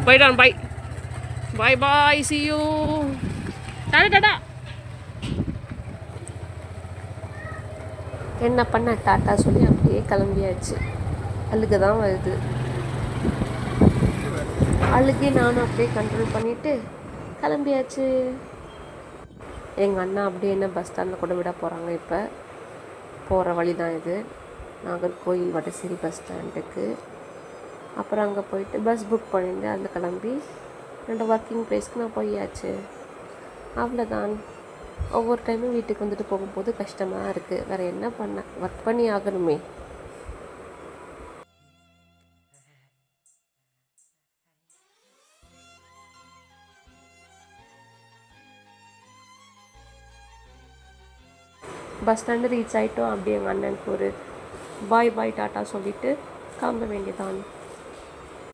போயிட்டான். Bye bye bye, see you. Tata Tata. என்ன பண்ண, டாட்டா சொல்லி அப்படியே கிளம்பியாச்சு. அழுக தான் வருது. அழுகே நானும் அப்படியே கண்ட்ரோல் பண்ணிவிட்டு கிளம்பியாச்சு. எங்கள் அண்ணா அப்படியே என்ன பஸ் ஸ்டாண்டில் கூட விட போகிறாங்க. இப்போ போகிற வழி தான் இது, நாகர்கோயில் வடசேரி பஸ் ஸ்டாண்டுக்கு. அப்புறம் அங்கே போயிட்டு பஸ் புக் பண்ணிட்டு அதில் கிளம்பி என்னோடய ஒர்க்கிங் ப்ளேஸ்க்கு நான் போயாச்சு. அவ்வளோதான். ஒவ்வொரு டைமும் வீட்டுக்கு வந்துட்டு போகும்போது கஷ்டமாக இருக்குது. வேறு என்ன பண்ண, ஒர்க் பண்ணி ஆகணுமே. பஸ் ஸ்டாண்டு ரீச் ஆகிட்டோம். அப்படியே எங்கள் அண்ணனுக்கு ஒரு பாய் பாய் டாட்டா சொல்லிவிட்டு கிளம்ப வேண்டியதான்.